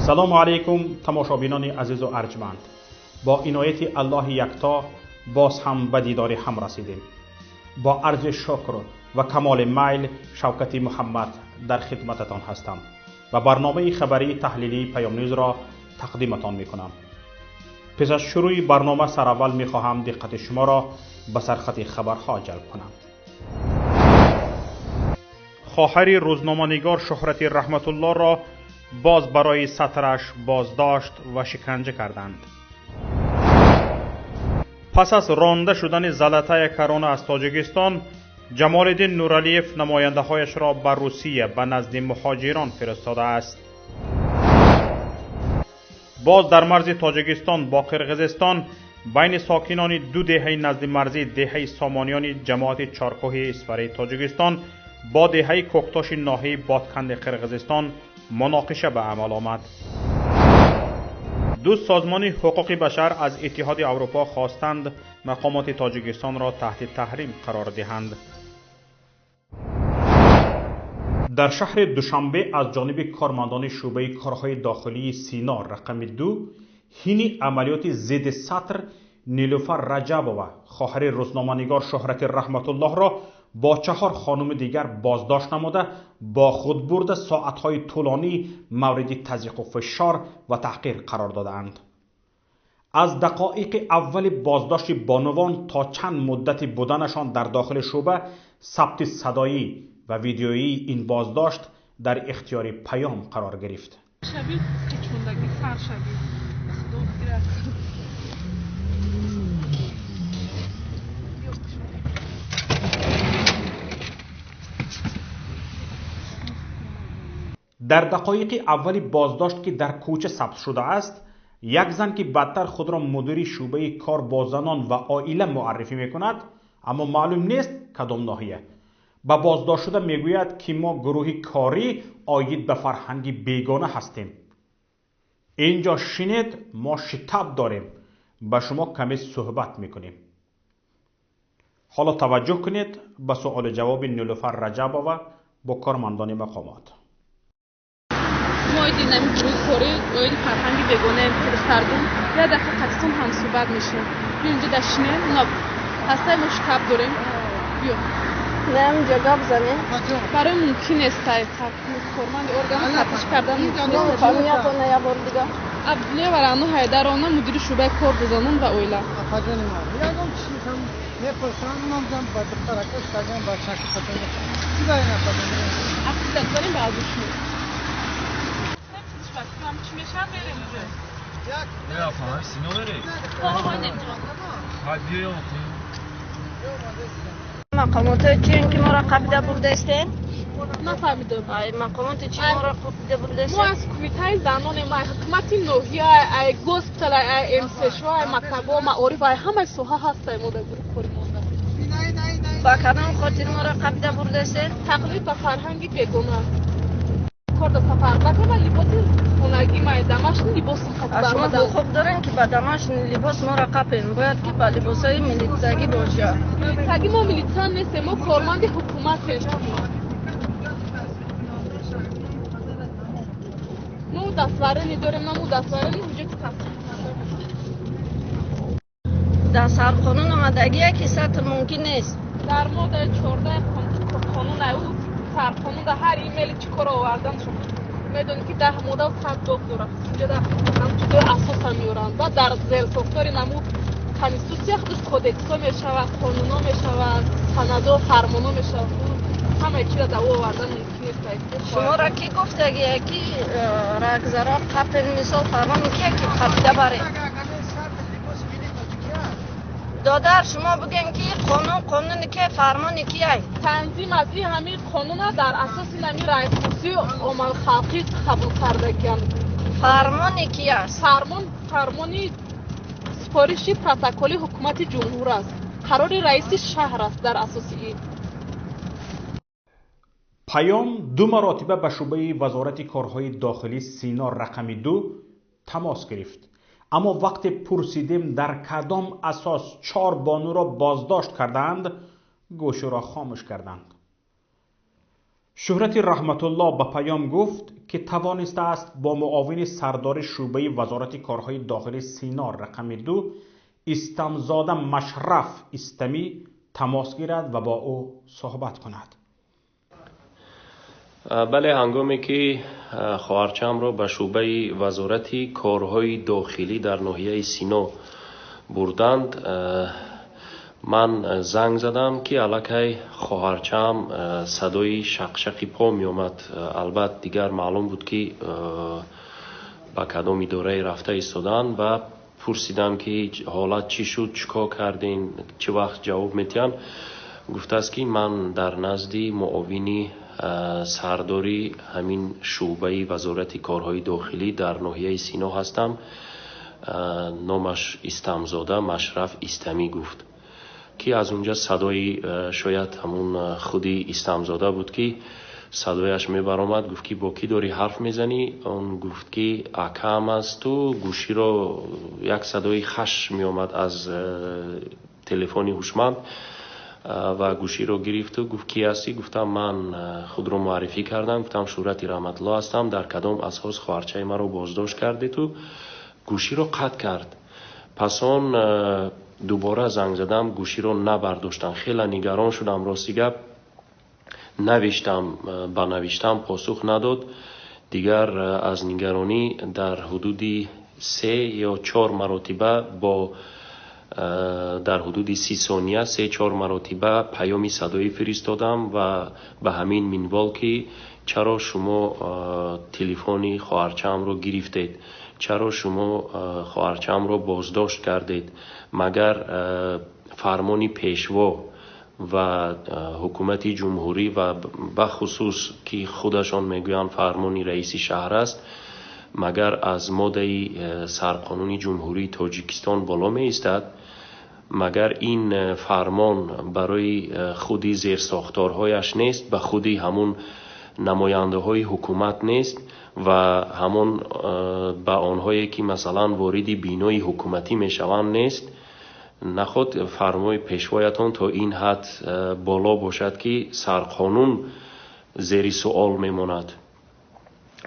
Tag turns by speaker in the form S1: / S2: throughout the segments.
S1: سلام علیکم تماشابینان عزیز و ارجمند. با عنایت الله یکتا باز هم به دیدار هم رسیدیم. با عرض شکر و کمال میل شوکت محمد در خدمتتان هستم و برنامه خبری تحلیلی پیام نیوز را تقدیمتان میکنم. پس از شروع برنامه سرأول میخواهم دقت شما را به سرخط خبرها جلب کنم. خواهر روزنامه‌نگار شهرت رحمت الله را باز برای سطرش بازداشت و شکنجه کردند. پس از رانده شدن زلطه کرونا از تاجیکستان، جمال الدین نورعلیف نماینده هایش را به روسیه به نزد مهاجران فرستاده است. باز در مرز تاجیکستان با قرقیزستان بین ساکنان دو دهه نزد مرزی دهه سامانیان جماعت چارکوه اسفری تاجیکستان با دهه کوکتاش ناحیه بادکند قرقیزستان مناقشه به عمل آمد. دو سازمان حقوق بشر از اتحاد اروپا خواستند مقامات تاجیکستان را تحت تحریم قرار دهند. در شهر دوشنبه از جانب کارمندان شعبه کارهای داخلی سینا رقم 2 حین عملیات ضد سطر نیلوفر رجبووا خواهر روزنامه‌نگار شهرت رحمت الله را با 4 خانم دیگر بازداشت نموده با خود برده ساعتهای طولانی مورد تضییق و فشار و تحقیر قرار دادند. از دقایق اول بازداشت بانوان تا چند مدت بودنشان در داخل شعبه ثبت صدایی و ویدیویی این بازداشت در اختیار پیام قرار گرفت. در دقایق اول بازداشت که در کوچه ثبت شده است، یک زن که بعدتر خود را مدیر شعبه کار با زنان و عائله معرفی میکند اما معلوم نیست کدام ناحیه، به بازداشت شده میگوید که ما گروهی کاری عاید به فرهنگ بیگانه هستیم. اینجا شنید ما شتاب داریم، به شما کمی صحبت میکنیم. حالا توجه کنید به سوال جواب نیلوفر رجبووا با کارمندان مقامات.
S2: ما دینامیک گروه کاری عاید فرهنگ بیگانه فرستادیم. یا دفعه قصدم هم صحبت میشه. اینجا داشتیم اونا هستای ما شتاب داریم. بیا.
S3: نام جواب زنیم.
S2: برای ممکن است تاکید کارمند ارگان تفتیش کردن.
S3: فامیل تو نیا بردیگه.
S2: عبدالله ورانو هایدارانا مدیر شعبه کار بزنن و اویلا.
S4: خواجه نمیاد. یادم چیزم میپرسم نمیدونم با دکتر اکش کردم با چک خاطر. چیزی نمی‌کنم.
S2: عقیدت داریم به ازشون. چی میشن بریم اونجا؟
S5: یا فهم سینو بری؟
S2: های نمیتونم.
S5: حدیه یا مخیم؟
S3: مقامات چی که مراقب ده برده استین؟
S2: نفهمیدم.
S3: مقامات چی مراقب ده برده استین؟
S2: ما از کویتای زنان ما حکومت نوحیه ای گوسپتال ای امسشو ای مکتب و معارف ای همه سوها هستیم ما در گروه کاری مونده.
S3: با کدام خاطر مراقب ده برده استین؟
S2: تقلید به فرهنگ بیگانه. کار دست فرقت ولی لباسی خونگی مایدمش لباس خاص
S3: شما خوب دارن که با دماش لباس مراقبین، باید که با لباسای ملیتزگی باشه.
S2: ملیتزگی ما ملیتان نیستیم، ما کارمند حکومت هستیم. ما دستوره نداریم، ما دستوره وجود هست.
S3: در سر قانون آمدگیه که سطر ممکن نیست.
S2: در مورد 14 قانون او سر قانون در هر ایمیلی چی کار آوردن شد. میدونی که 10 ماده و 100 داره. اینجا در همچون اساس هم میورن. و در زیر ساختار نمو کنستیتوسیا خودش کودکسا میشود، قانونا میشود، سندا و فرمانا میشود. همه چی را در او آوردن ممکن نیست.
S3: شما را کی گفته که راگزارا قبل مثال فرمان کیه که قبیده بره؟ دادر شما بگین که قانون که فرمان کیه؟
S2: تنظیم از این همین قانون در اساس نمی رئیس کرسی و عمل خلقی قبول کرده کن.
S3: فرمان کیه است؟
S2: فرمانی سپارشی پروتکلی حکومت جمهور است. قرار رئیس شهر است در اساس این.
S1: پیام 2 مرتبه به شعبه وزارت کارهای داخلی سینا رقم 2 تماس گرفت، اما وقت پرسیدیم در کدام اساس 4 بانو را بازداشت کردند، گوش را خاموش کردند. شهرت رحمت الله به پیام گفت که که توانسته است با معاون سردار شعبه وزارت کارهای داخلی سینا رقم 2 استمزاده مشرف استمی تماس گیرد و با او صحبت کند.
S6: بله، هنگامی که خواهرچم را به شعبه وزارت کارهای داخلی در ناحیه سینا بردند، من زنگ زدم که الکی خواهرچم صدای شقشقی پا می آمد. البته دیگر معلوم بود که به کدام اداره رفته ایستادن و پرسیدم که حالت چی شد، چیکار کردین، چه وقت جواب میتین. گفته است که من در نزد معاون سرداری همین شعبه وزارت کارهای داخلی در ناحیه سینا هستم. نامش استمزاده مشرف استمی گفت که از اونجا صدای شاید همون خودی استمزاده بود که صدایش میبرامد. گفت که با کی داری حرف میزنی؟ اون گفت که اکم است و گوشی رو یک صدای خش میامد از تلفنی هوشمند و گوشی رو گرفت و گفت کی هستی؟ گفتم من خود رو معرفی کردم، گفتم شورت رحمت الله هستم، در کدام اساس خواهرچه ما رو بازداشت کردی؟ تو گوشی رو قطع کرد. پس اون دوباره زنگ زدم، گوشی رو نبرداشتن. خیلی نگران شدم، راستی گپ نوشتم پاسخ نداد. دیگر از نگرانی در حدود 3 یا 4 مرتبه با در حدود 30 ثانیه 3-4 مرتبه پیامی صدایی فرستادم و به همین منوال که چرا شما تلفنی خواهرچم رو گرفتید، چرا شما خواهرچم رو بازداشت کردید، مگر فرمان پیشوا و حکومت جمهوری و به خصوص که خودشان میگویند فرمان رئیس شهر است، مگر از ماده سرقانون جمهوری تاجیکستان بالا می ایستد؟ مگر این فرمان برای خودی زیرساختارهایش نیست، به خودی همون نماینده های حکومت نیست و همون به آنهایی که مثلا واردی بینای حکومتی می شوند نیست؟ نخود فرمای پیشوایتان تا این حد بالا باشد که سرقانون زیر سوال می ماند.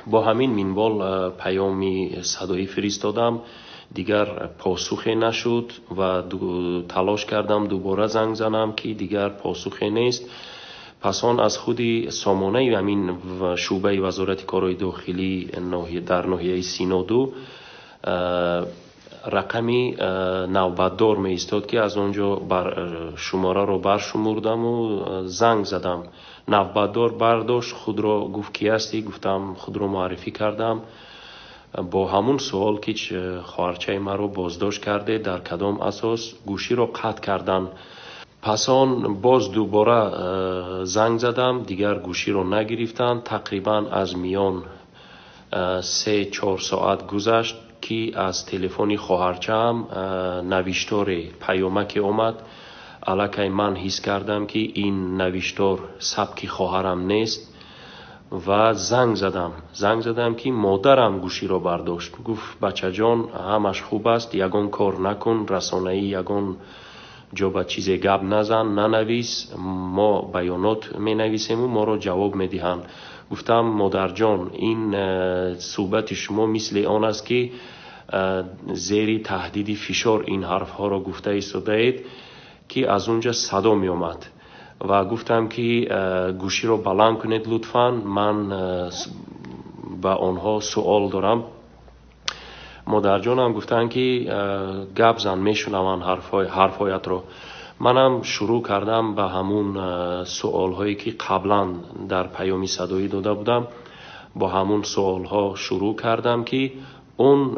S6: با همین منوال پیامی صدایی فرستادم، دیگر پاسخی نشد و تلاش کردم دوباره زنگ زنم که دیگر پاسخی نیست. پس آن از خودی سامانه همین شعبه وزارت کارهای داخلی در ناحیه سینا 2 رقمی نوبتدار می ایستاد که از اونجا شماره رو برشمردم و زنگ زدم. نوبتدار برداشت، خود را گفت کی هستی؟ گفتم خود را معرفی کردم با همون سوال که خواهرچه ما رو بازداشت کرده، در کدام اساس گوشی رو قطع کردن. پس آن باز دوباره زنگ زدم، دیگر گوشی رو نگرفتن. تقریبا از میان 3-4 ساعت گذشت که از تلفن خواهرچه‌ام نوشتار پیامک اومد. الکی من حس کردم که این نوشتار سبک خواهرم نیست و زنگ زدم که مادرم گوشی رو برداشت. گفت بچه جان همش خوب است، یگان کار نکن، رسانه‌ای یگان جا به چیز گپ نزن، ننویس، ما بیانات می نویسیم و ما رو جواب می دهند. گفتم مادر جان این صحبت شما مثل آن است که زیر تهدید فشار این حرف ها را گفته ایستاده اید که از اونجا صدا می آمد و گفتم که گوشی رو بلند کنید لطفاً، من با آنها سوال دارم. مادر جانم گفتن که گپ زن میشنون حرفایت رو. منم شروع کردم به همون سوال هایی که قبلا در پیامی صدایی داده بودم، با همون سوال ها شروع کردم که اون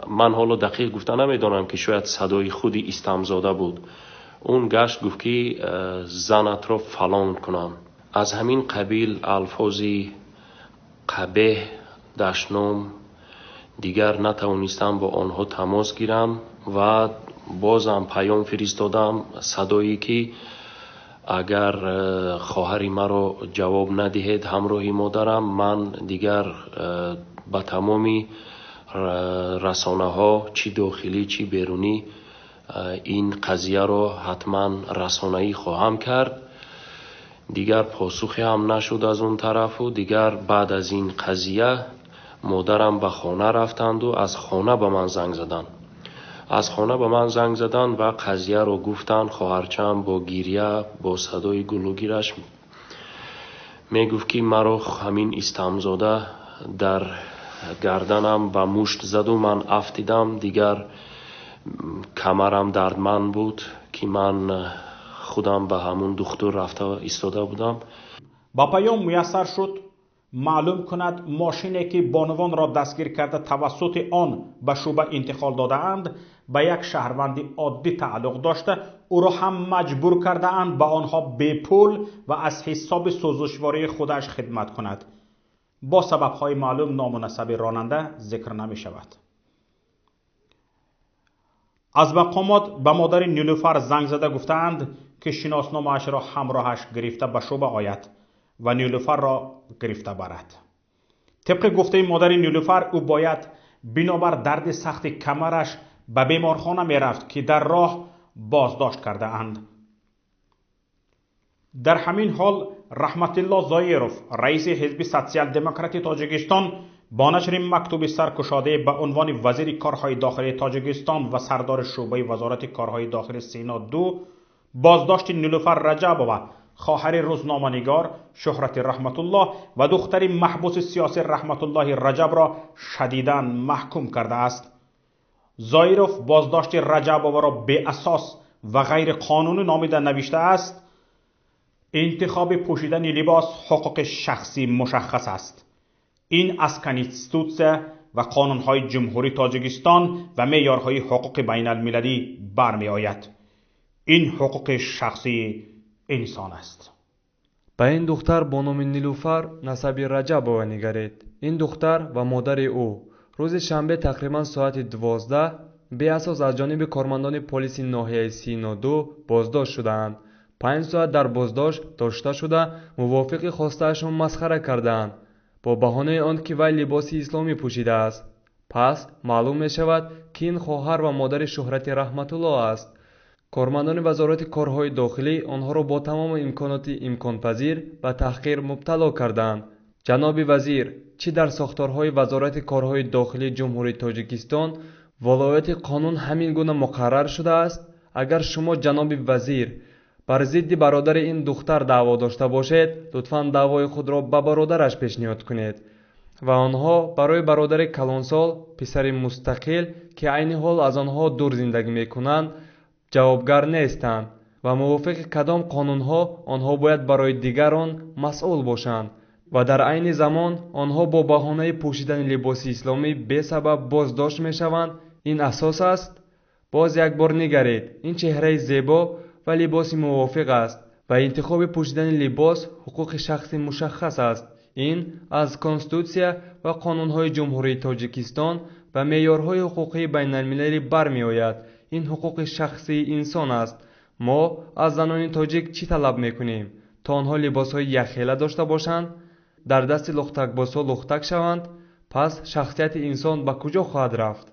S6: من حالا دقیق گفته نمیدونم که شاید صدای خودی استمزاده بود. اون گشت گفت که زنت رو فلان کنم. از همین قبیل الفاظی قبیح دشنام دیگر نتوانستم با آنها تماس گیرم و بازم پیام فرستادم صدایی که اگر خواهری مرا جواب ندهید همراهی مادرم، من دیگر به تمامی رسانه ها چی داخلی چی بیرونی این قضیه را حتما رسانه‌ای خواهم کرد. دیگر پاسخی هم نشد از اون طرف و دیگر بعد از این قضیه مادرم به خانه رفتند و از خانه به من زنگ زدند. از خانه به من زنگ زدند و قضیه رو گفتند. خواهرچم با گریه با صدای گلوگیرش میگفت که مرا همین استمزاده در گردنم به مشت زد و من افتیدم. دیگر کمرم دردمند بود که من خودم به همون دکتر رفته ایستاده بودم.
S1: با پیام میسر شد معلوم کند ماشینی که بانوان را دستگیر کرده توسط آن به شعبه انتقال داده اند به یک شهروند عادی تعلق داشته. او را هم مجبور کرده اند به آنها بی پول و از حساب سوزشواری خودش خدمت کند. با سببهای معلوم نام و نسب راننده ذکر نمی شود. از مقامات به مادر نیلوفر زنگ زده گفتند که شناسنامه‌اش را همراهش گرفته به شعبه آید و نیلوفر را گرفته برد. طبق گفته مادر نیلوفر او باید بنابر درد سخت کمرش به بیمارخانه می رفت که در راه بازداشت کرده اند. در همین حال رحمت الله زایروف رئیس حزب سوسیال دموکراتی تاجیکستان با نشر مکتوب سرکشاده به عنوان وزیر کارهای داخلی تاجیکستان و سردار شعبه وزارت کارهای داخلی سینا 2 بازداشت نیلوفر رجبووا خواهر روزنامه‌نگار شهرت رحمت الله و دختر محبوس سیاسی رحمت الله رجب را شدیداً محکوم کرده است. زایروف بازداشت رجبووا را بی اساس و غیر قانونی نامیده نوشته است: انتخاب پوشیدن لباس حقوق شخصی مشخص است. این از کنستیتوسیون و قانونهای جمهوری تاجیکستان و معیارهای حقوق بین المللی برمی آید. این حقوق شخصی انسان است.
S7: به این دختر با نام نیلوفر نسبی رجبووا نگرید. این دختر و مادر او روز شنبه تقریبا ساعت 12 به اساس از جانب کارمندان پلیس ناحیه سینا 2 بازداشت شدند. 5 ساعت در بازداشت داشته شده موافق خواسته‌شان مسخره کردند با بهانه آن که وی لباس اسلامی پوشیده است. پس معلوم می شود که این خواهر و مادر شهرت رحمت الله است. کارمندان وزارت کارهای داخلی آنها را با تمام امکانات امکانپذیر به تحقیر مبتلا کردند. جناب وزیر، چی در ساختارهای وزارت کارهای داخلی جمهوری تاجیکستان ولایت قانون همین گونه مقرر شده است؟ اگر شما جناب وزیر بر ضد برادر این دختر دعوا داشته باشید، لطفاً دعوای خود را به برادرش پیشنهاد کنید و آنها برای برادر کلانسال پسر مستقل که عین حال از آنها دور زندگی میکنند جوابگر نیستند و موافق کدام قانونها آنها باید برای دیگران مسئول باشند و در عین زمان آنها با بهانه پوشیدن لباس اسلامی به سبب بازداشت میشوند. این اساس است؟ باز یک بار نگرید، این چهره زیبا و لباس موافق است و انتخاب پوشیدن لباس حقوق شخصی مشخص است. این از کنستیتوسیون و قانونهای جمهوری تاجیکستان و معیارهای حقوقی بین المللی برمی آید. این حقوق شخصی انسان است. ما از زنان تاجیک چی طلب میکنیم؟ تا آنها لباسهای یخیله داشته باشند، در دست لختکبازها لختک شوند؟ پس شخصیت انسان به کجا خواهد رفت؟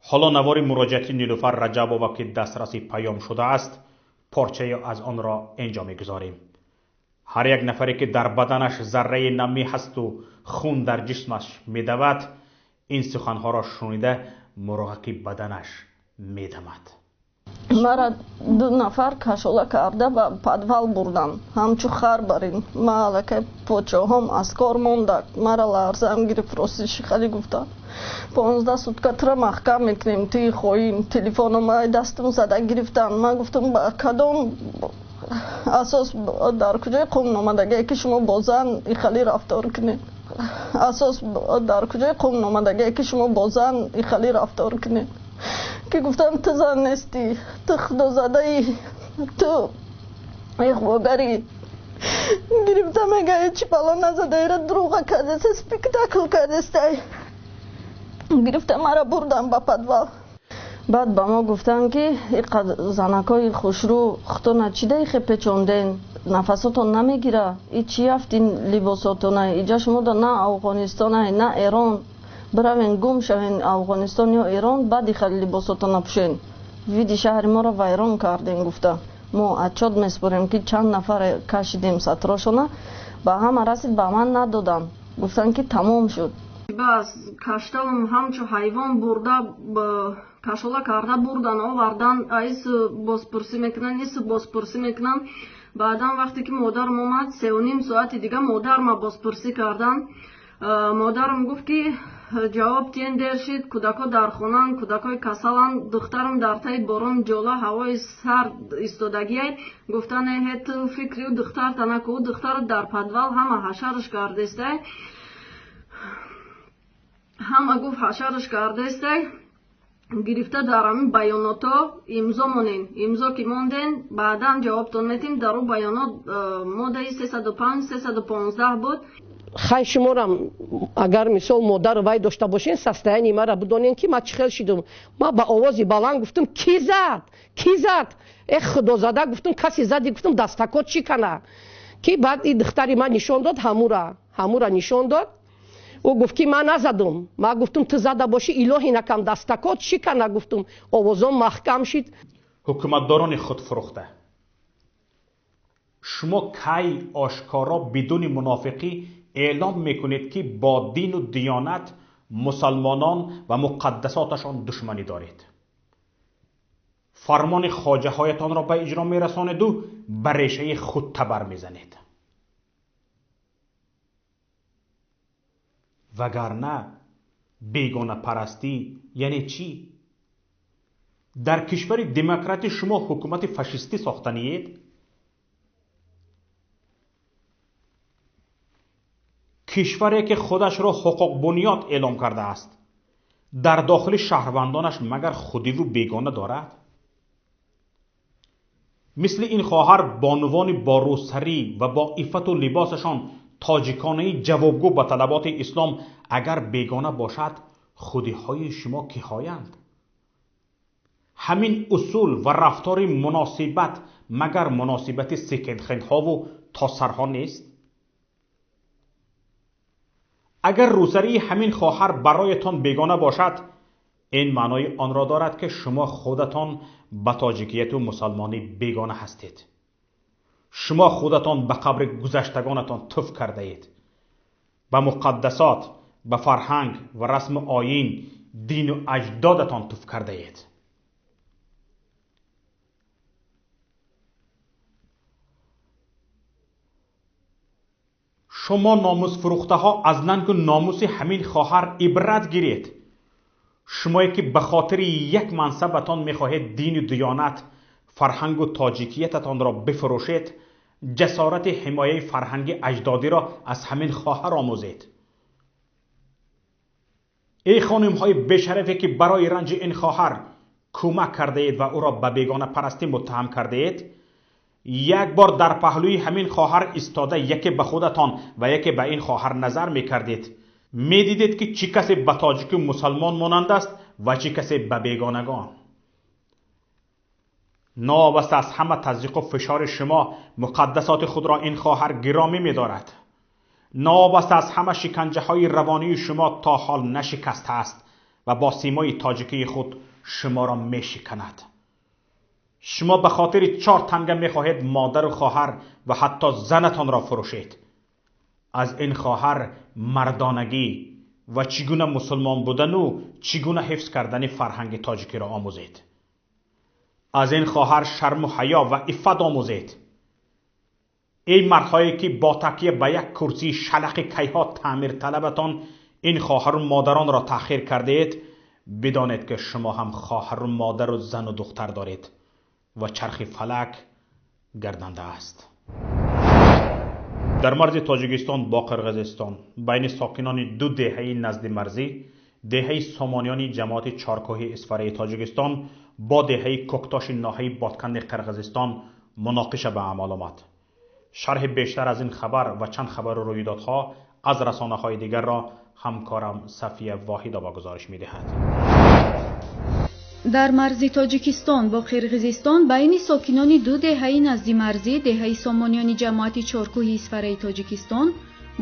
S1: حالا نوار مراجعه نیلوفر رجبووا که دسترسی پیام شده است پارچه از آن را اینجا میگذاریم. هر یک نفری که در بدنش ذره نمی هست و خون در جسمش میدود این سخنها را شنیده مراقب بدنش میدمد.
S3: مرا 2 نفر کشوله کرده به پادوال بردن. همچو خر برین. مالک پوچوهم از کار موندک. مرا لرزم گرفت. راستش خیلی گفتن 15 سوتکا تر محکم میکنیم توی خواهیم. تلفنم دستم زده گرفتن. من گفتم با کدام اساس در کجای قوم نامدگی که شما با زن خیلی رفتار کنید؟ اساس در کجای قوم نامدگی که شما با زن خیلی رفتار کنید؟ که گفتم تو زن نیستی، تو خدا زده ای، تو اخواگری. گرفتم میگه چی پلا نزده ایره دروغه کرده سپیکتاکل کرده ستی. گرفتم مرا بردم با پدوال. بعد با ما گفتن که زنکای خوشرو خطا نچیده ایخه پیچوندین نفساتون نمیگیره ای چی هفتین لباساتونه ایجا شما دا نه افغانستان نه ایران بروین گم شوین افغانستان یا ایران بعد خیلی لباساتون نپوشین ویدی شهر ما را ویران کردین گفته. мо отчет меспорем ки чанд нафар кашидем сатрошона ба ҳама расид ба ман надодан гуфтан ки тамом шуд бас каштам ҳамчу ҳайвон бурда кашола карда бурдан овардан айс бозпурсӣ мекунан ис бозпурсӣ мекунан баъдан вақте ки модарам омад 3:30 соати дига модарма бозпурсӣ кардан модарам гуфт ки ҷавоб тиен дер шид кӯдако дар хонан кӯдакои касаланд духтарам дар таи борон ҷола ҳавои сард истодагиай гуфтан ҳет фикри духтар танаку духтар дар подвал ҳама ҳашараш кардестай ҳама гуфт ҳашараш кардестай гирифта дар ҳамин баёното имзо монен имзо ки монден баъдан ҷавобтон метим дар ӯ баёнот моддаи 305-315 буд
S8: хай шуморам агар мисол модару вай дошта бошен состоянии мара бидонен ки ма чӣ хел шидам ма ба овози баланд гуфтам ки зад худозада гуфтам касе зади гуфтам дастакот чӣ кана ки баъд и духтари ман нишон дод ҳамура нишон дод ӯ гуфт ки ман назадам ма гуфтам ту зада бошӣ илоҳи накам дастакот чӣ кана гуфтам овозон маҳкам шид
S1: ҳукуматдорони худфурӯхта шумо кай ошкоро бидуни мунофиқӣ اعلام میکنید که با دین و دیانت مسلمانان و مقدساتشان دشمنی دارید فرمان خواجه هایتان را به اجرا میرسانید و به ریشه خود تبر میزنید وگرنه بیگانه پرستی یعنی چی؟ در کشور دموکراتی شما حکومت فاشیستی ساختنید؟ کشوری که خودش را حقوق بنیاد اعلام کرده است در داخل شهروندانش مگر خودی و بیگانه دارد؟ مثل این خواهر بانوان با روسری و با عفت و لباسشان تاجیکانه جوابگو به طلبات اسلام اگر بیگانه باشد خودی های شما کی هایند؟ همین اصول و رفتار مناسبت مگر مناسبت سکند خند ها و تاسرها نیست؟ اگر روسری همین خواهر برایتان بیگانه باشد این معنای آن را دارد که شما خودتان به تاجیکیت و مسلمانی بیگانه هستید شما خودتان به قبر گذشتگانتان تف کرده اید به مقدسات به فرهنگ و رسم آیین دین و اجدادتان تف کرده اید شما ناموس فروخته ها از ننگ و ناموس همین خواهر عبرت گیرید شمایی که به خاطر یک منصبتان میخواهید دین و دیانت فرهنگ و تاجیکیتتان را بفروشید جسارت حمایه فرهنگ اجدادی را از همین خواهر آموزید ای خانم های بشرفی که برای رنج این خواهر کمک کرده اید و او را به بیگانه پرستی متهم کرده اید یک بار در پهلوی همین خواهر ایستاده یکی به خودتان و یکی به این خواهر نظر میکردید میدیدید که چی کسی به تاجیک مسلمان مانند است و چی کسی به بیگانگان ناواسته از همه تضییق و فشار شما مقدسات خود را این خواهر گرامی می‌دارد ناواسته از همه شکنجه های روانی شما تا حال نشکسته است و با سیمای تاجیکی خود شما را میشکند شما به خاطر 4 تنگه میخواهید مادر و خواهر و حتی زنتان را فروشید از این خواهر مردانگی و چگونه مسلمان بودن و چگونه حفظ کردن فرهنگ تاجیکی را آموزید از این خواهر شرم و حیا و عفت آموزید این مردهایی که با تکیه به یک کرسی شلق کیها تعمیر طلبتان این خواهر و مادران را تأخیر کرده اید بدانید که شما هم خواهر و مادر و زن و دختر دارید و چرخ فلک گردنده است در مرز تاجیکستان با قرغیزستان بین ساکنان 2 دهه نزد مرزی دهه سامانیان جماعت چارکوه اسفره تاجیکستان با دهه کوکتاش ناحیه بادکند قرغیزستان مناقشه به عمل آمد شرح بیشتر از این خبر و چند خبر و رویدادها از رسانه‌های دیگر را همکارم صفیه واحده با گزارش می‌دهد.
S9: در مرز تاجیکستان با قرغیزستان بین ساکنان 2 دهه نزد مرزی دهه سامانیان جماعت چارکوه اسفره تاجیکستان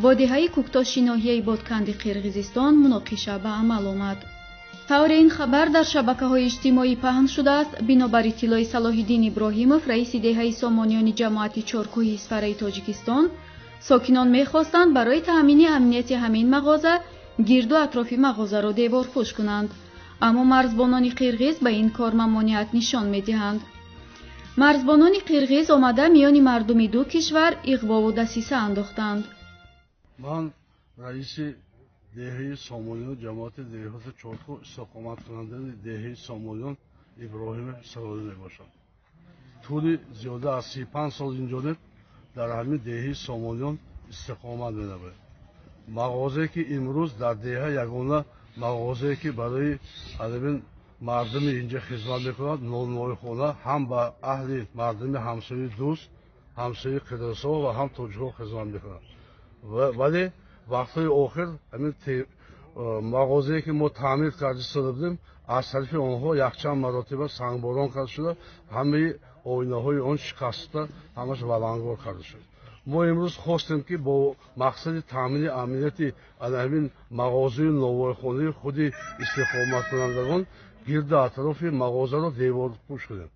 S9: با دهه کوکتاش ناحیه بادکند قرغیزستان مناقشه به عمل آمد. طور این خبر در شبکه‌های اجتماعی پهن شده است. بنابر اطلاع صلاح‌الدین ابراهیمов رئیس دهه سامانیان جماعت چارکوهی اسفره تاجیکستان، ساکنان می‌خواستند برای تأمین امنیت همین مغازه گرد و اطراف مغازه را دیوارپوش کنند، اما مرزبانان قرغیز به این کار ممانعت نشان می‌دهند. مرزبانان قرغیز آمده میان مردم دو کشور اغوا و دسیسه انداختند.
S10: من رئیس دهه سامانیان جماعت دهات چارکو استقامت کننده دهه سامانیان ابراهیم سرایی میباشم. طول زیاده از 35 سال اینجا در همین دهه سامانیان استقامت می‌نمایم. مغازه‌ای که امروز در دهه یگانه مغازه‌ای که برای همین مردم اینجا خدمت می‌کند، نانوایخانه هم به اهل مردم همسایه دوست، همسایه قدرس‌ها و هم تاجرها خدمت می‌کند. ولی وقتی آخر همین مغازه‌ای که ما تعمیر کرده بودیم از طرف آنها یکچند مراتب سنگباران کرده شده، همه آینه‌های آن شکسته، همش ولنگار کرده شده. ما امروز خواستیم که با مقصد تامین امنیت همین مغازه نوایخانه خود استقامت کنندگان گرد اطراف مغازه را دیوار پوش کنیم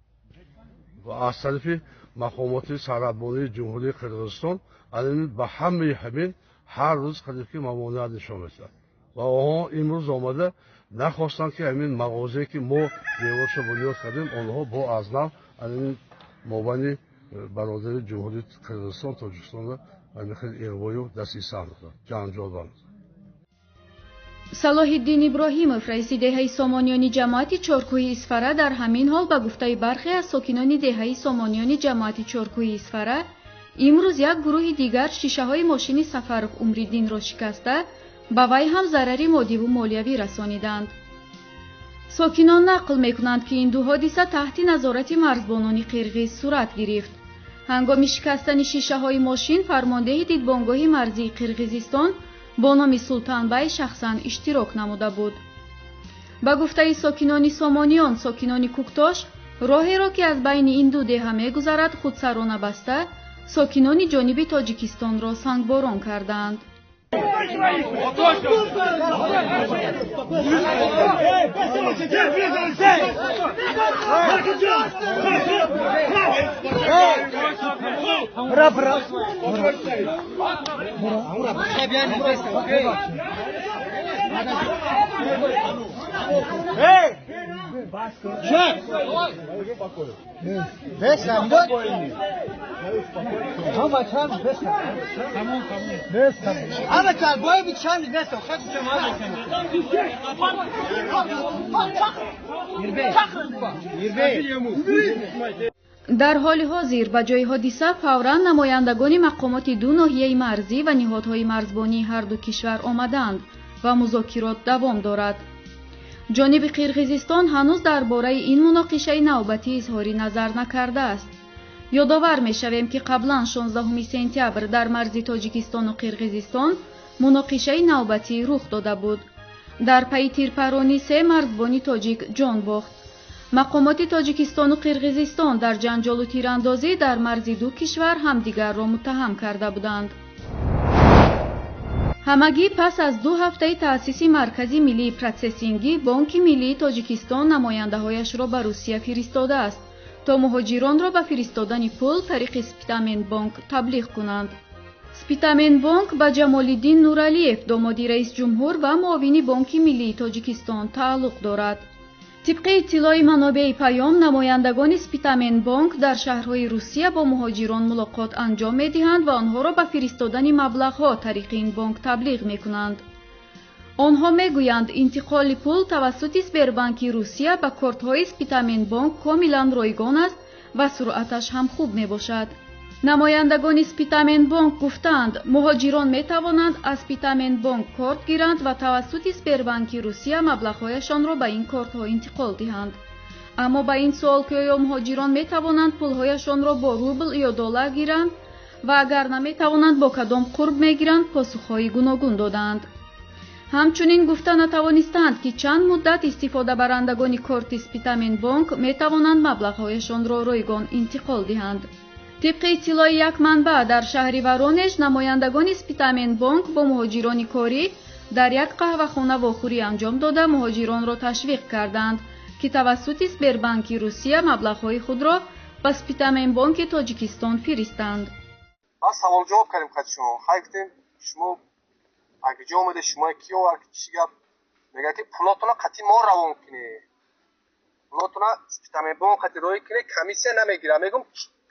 S10: و از طرف مقامات سرحدبانی جمهوری قرغیزستان به همین هر روز قدرکی ممانعت نشان می‌دهند و آنها امروز آمده نخواستند که همین مغازه‌ای که ما دیوارش بنیاد کردیم آنها با از نو همین مابین برادر جمهوری قرغیزستان تاجیکستان را خیلی اغوایی و دسیسه انداختند، جنجال بند.
S9: صلاح‌الدین ابراهیمov رئیس دهه سامانیان جماعت چارکوهی اسفره در همین حال به گفته برخی از ساکنان دهه سامانیان جماعت چارکوهی اسفره امروز یک گروه دیگر شیشه‌های ماشین سفرخ عمریدین را شکسته به وی هم ضرری مادی و مالیوی رسانیدند. ساکنان نقل می‌کنند که این دو حادثه تحت نظارت مرزبانان قرغیز صورت گرفت. هنگام شکستن شیشه‌های ماشین فرمانده دیدبانگاه مرزی قرغیزستان با نام سلطان بای شخصاً اشتراک نموده بود. به گفته ساکنان سامانیان، ساکنان کوکتاش راهی را که از بین این دو دهه می‌گذرد خودسرانه بسته، ساکنان جانب تاجیکستان را سنگباران کردند. در حال حاضر به جای حادثه فوراً نمایندگان مقامات دو ناحیه مرزی و نهادهای مرزبانی هر دو کشور آمدند و مذاکرات دوام دارد. جانب قرغیزستان هنوز درباره این مناقشه نوبتی اظهار نظر نکرده است. یادآور می‌شویم که قبلا 16 سپتامبر در مرز تاجیکستان و قرغیزستان مناقشه نوبتی رخ داده بود. در پی تیرپرانی سه مرزبان تاجیک جان باخت. مقامات تاجیکستان و قرغیزستان در جنجال و تیراندازی در مرز دو کشور همدیگر را متهم کرده بودند. همگی پس از 2 هفته تأسیس مرکز ملی پروسسینگی، بانک ملی تاجیکستان نماینده‌هایش را به روسیه فرستاده است تا مهاجران را به فرستادن پول طریق سپیتامن بانک تبلیغ کنند. سپیتامن بانک به جمالالدین نورالیف داماد رئیس جمهور و معاون بانک ملی تاجیکستان تعلق دارد. طبق اطلاع منابع پیام، نمایندگان سپیتامن بانک در شهرهای روسیه با مهاجران ملاقات انجام می‌دهند و آنها را به فرستادن مبلغ‌ها طریق این بانک تبلیغ می‌کنند. آنها می‌گویند انتقال پول توسط اسپربانک روسیه به کارت‌های سپیتامن بانک کاملا رایگان است و سرعتش هم خوب میباشد. نمایندگان سپیتامن بانک گفتند مهاجران میتوانند از سپیتامن بانک کارت گیرند و توسط اسپربانک روسیه مبلغ‌هایشان را به این کارت‌ها انتقال دهند. اما به این سوال که آیا مهاجران میتوانند پولهایشان را با روبل یا دلار گیرند و اگر نمیتوانند با کدام قرب میگیرند، پاسخ‌های گوناگون دادند. همچنین گفته نتوانستند که چند مدت استفاده برندگان کارت سپیتامن بانک میتوانند مبلغ‌هایشان را رایگان انتقال دهند. طبق اطلاع یک منبع در شهر ورونژ، نمایندگان سپیتامن بانک با مهاجران کاری дар як қаҳвахона вохӯрӣ анҷом дода муҳоҷиронро ташвиқ карданд ки тавассути Сбербанки Русия маблағҳои худро ба Спитаменбонки Тоҷикистон фиристанд.
S11: Аз савол-ҷавоб кардем хати шумо. Хай гуфтем шумо аги ҷо омаде шумо ки овар чӣ гап? Мега ки пулотона қати мо равон кине. Пулотона Спитаменбонк қати роҳӣ кине, комиссия намегира. Мегум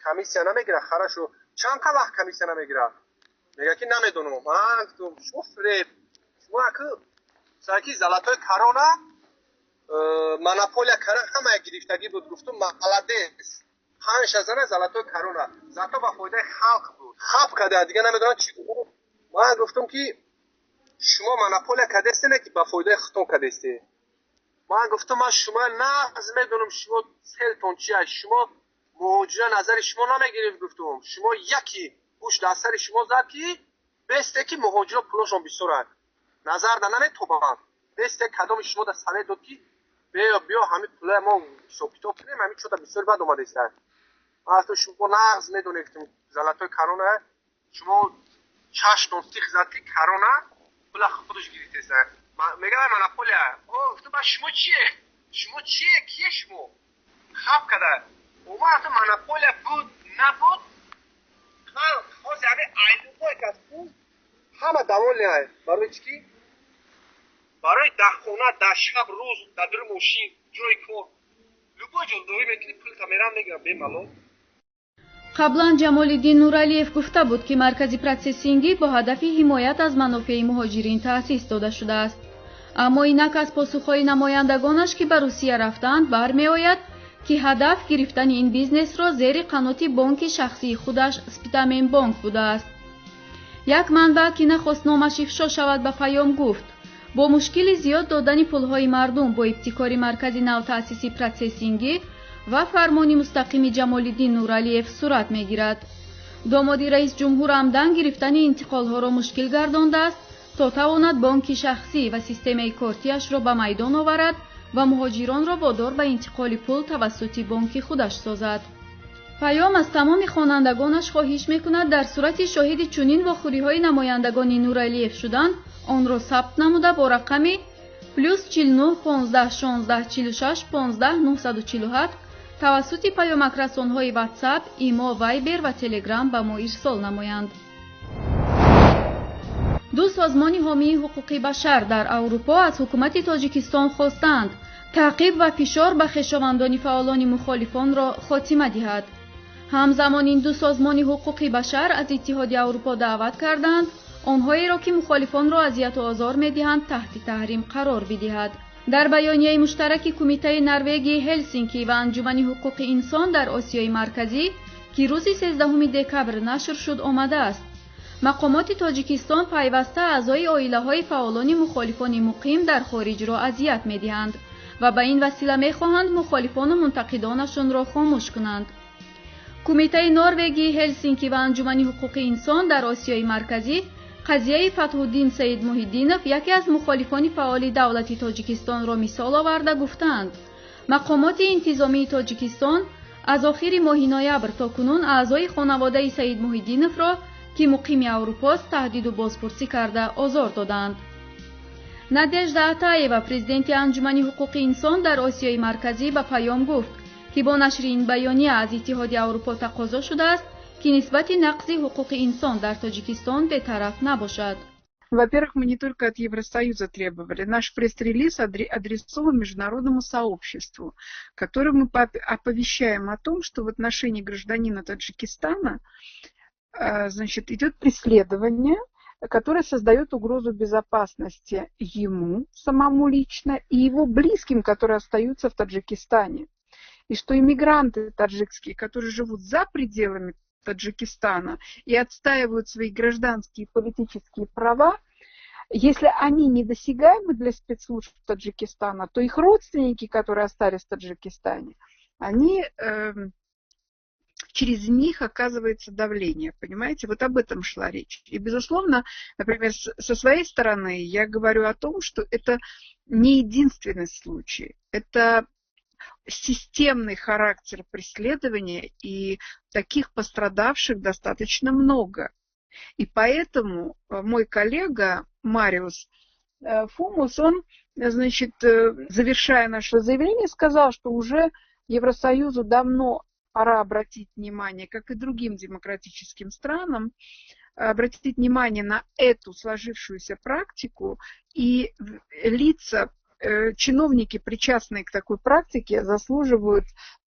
S11: комиссия намегира. Хорошо. Чанд вақт комиссия намегира? Мега ки намедонам. Ман гуфтам шумо фиреб. Шумо аки саки залатой корона монополия кара ҳама гирифтагӣ буд. Гуфтам маладес. Ҳамеша зана залатой корона. Зато ба фоидаи халқ буд. Хаб када дига намедонам чӣ гуфтам. Ман гуфтам ки шумо монополия кадестене ки ба фоидаи худтон кадесте. Ман гуфтам ман шумо нағз медонам шумо селтон чи аст. Шумо муҳоҷира назари шумо намегирифт. Гуфтам шумо яки гӯш дастари шумо зад ки бесте ки муҳоҷира пулошон бисёранд. Назар да наметобанд. Бесте кадоми шумо да савет дод ки биё ҳамин пулаи мо ҳисоб китоб кунем, ҳамин чода бисёр бад омадестанд. Ман гуфтам шумо нағз медонед ки залатой корона шумо чаштон тиқ зад ки корона пула худаш гирифтестанд. Мегам монополия. Гуфтам ба шумо чие? Шумо чие? Кие шумо? хаб када. Умад монополия буд, набуд. Хоз яъне айдуҳой кас буд. ҳама даволиай. Барои чӣ ки? Барои дахона, да шаб, рӯз, да дур мошин, ҷои кор. Любой ҷо дорӣ мекунӣ, пулта мерам мегирам бемалол.
S9: қаблан Ҷамолиддин Нуралиев гуфта буд ки маркази протсессингӣ бо ҳадафи ҳимоят аз манофеи муҳоҷирин таъсис дода шудааст. аммо инак аз посухҳои намояндагонаш ки ба Русия рафтанд бармеояд ки ҳадаф гирифтани ин бизнесро зери қаноти бонки шахсии худаш Спитаменбонк будааст. як манбаъ ки нахост номаш ифшо шавад ба Паём гуфт бо мушкили зиёд додани пулҳои мардум бо ибтикори маркази навтаъсиси протсессингӣ ва фармони мустақими Ҷамолиддин Нуралиев сурат мегирад. домоди раис ҷумҳур амдан гирифтани интиқолҳоро мушкил гардондааст то тавонад бонки шахсӣ ва системаи кортиашро ба майдон оварад ва муҳоҷиронро водор ба интиқоли пул тавассути бонки худаш созад. Паём аз тамоми хонандагонаш хоҳиш мекунад дар сурати шоҳиди чунин вохӯриҳои намояндагони Нуралиев шудан онро сабт намуда бо рақами +49 15 16 46 15 947 тавассути паёмакрасонҳои WhatsApp, Imo, Viber ва Telegram ба мо ирсол намоянд. ду созмони ҳомии ҳуқуқи башар дар Аврупо аз ҳукумати Тоҷикистон хостанд таъқиб ва фишор ба хешовандони фаъолони мухолифонро хотима диҳад. ҳамзамон ин ду созмони ҳуқуқи башар аз Иттиҳоди Аврупо даъват карданд онҳоеро ки мухолифонро азияту озор медиҳанд таҳти таҳрим қарор бидиҳад. дар баёнияи муштараки Кумитаи Норвегияи Ҳелсинки ва Анҷумани ҳуқуқи инсон дар Осиёи Марказӣ ки рӯзи 13 декабр нашр шуд омадааст. мақомоти Тоҷикистон пайваста аъзои оилаҳои фаъолони мухолифони муқим дар хориҷро азият медиҳанд ва ба ин васила мехоҳанд мухолифону мунтақидонашонро хомӯш кунанд. Кумитаи Норвегияи Ҳелсинки ва Анҷумани ҳуқуқи инсон дар Осиёи Марказӣ қазияи Фатҳуддин Саид Муҳиддинов яке аз мухолифони фаъоли давлати Тоҷикистонро мисол оварда гуфтанд мақомоти интизомии Тоҷикистон аз охири моҳи ноябр то кунун аъзои хонаводаи Саид Муҳиддиновро ки муқими Аврупост таҳдиду бозпурсӣ карда озор доданд. Надежда Атаева, президенти Анҷумани ҳуқуқи инсон дар Осиёи Марказӣ ба Паём гуфт ки бо нашри ин баёния аз Иттиҳоди Аврупо тақозо шудааст ки нисбати нақзи ҳуқуқи инсон дар Тоҷикистон бетараф набошад.
S12: Во-первых, мы не только от Евросоюза требовали. Наш пресс-релиз адресован международному сообществу, которым мы оповещаем о том, что в отношении гражданина Таджикистана значит, идет преследование, которое создает угрозу безопасности ему самому лично и его близким, которые остаются в Таджикистане. И что иммигранты таджикские, которые живут за пределами Таджикистана и отстаивают свои гражданские и политические права, если они недосягаемы для спецслужб Таджикистана, то их родственники, которые остались в Таджикистане, они через них оказывается давление, понимаете? Вот об этом шла речь. И, безусловно, например, со своей стороны я говорю о том, что это не единственный случай. Это системный характер преследования, и таких пострадавших достаточно много. И поэтому мой коллега Мариус Фумус, он, значит, завершая наше заявление, сказал, что уже Евросоюзу давно пора обратить внимание, как и другим демократическим странам, обратить внимание на эту сложившуюся практику, и лица, чиновники, причастные к такой практике, заслуживают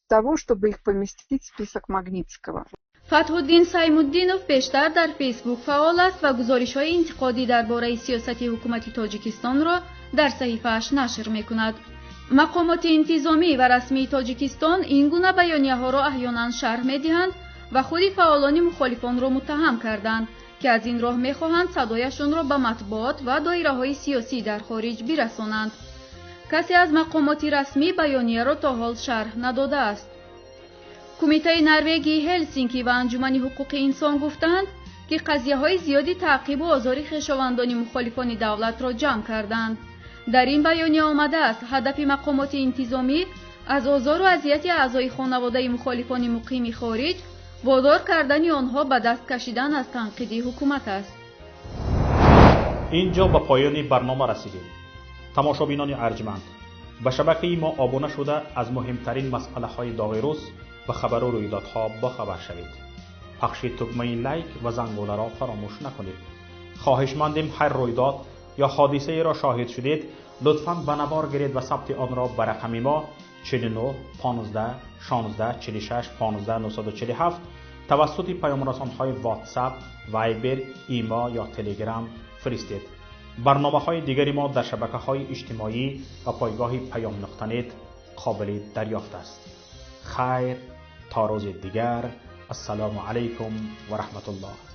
S12: того, чтобы их поместить в список Магнитского.
S9: فتح‌الدین سیم‌الدینوف بیشتر در فیسبوک فعال است و گزارش‌های انتقادی درباره سیاست حکومت تاجیکستان را در صحیفه‌اش نشر می‌کند. مقامات انتظامی و رسمی تاجیکستان این گونه بیانیه‌ها را احیاناً شرح می‌دهند و خود فعالان مخالفان را متهم کردند که از این راه می‌خواهند صدایشان را به مطبوعات و دایره‌های سیاسی در خارج برسانند. کسی از مقامات رسمی بیانیه را تا حال شرح نداده است. کمیته نروژی هلسینکی و انجمن حقوق انسان گفتند که قضیه‌های زیادی تعقیب و آزار خویشاوندان مخالفان دولت را جمع کردند. در این بیانیه آمده است هدف مقامات انتظامی از آزار و اذیت اعضای خانواده مخالفان مقیم خارج وادار کردن آنها به دست کشیدن از تنقیدی حکومت است.
S1: اینجا به پایان برنامه رسیدیم. تماشابینان ارجمند، به شبکه ما آبونه شده از مهمترین مسئله های داغ روز و خبر و رویدادها با خبر شوید. پخش تکمه لایک و زنگوله را فراموش نکنید. خواهشمندیم هر رویداد یا حادثه ای را شاهد شدید لطفاً به نوار گیرید و ثبت آن را به رقم ما 49 15 16 46 15 947 توسط پیام رسان‌های واتساپ، وایبر، ایما یا تلگرام فرستید. برنامه‌های دیگری ما در شبکه‌های اجتماعی و پایگاه پیام نقطه نت قابل دریافت است. خیر تا روز دیگر. السلام علیکم و رحمت الله.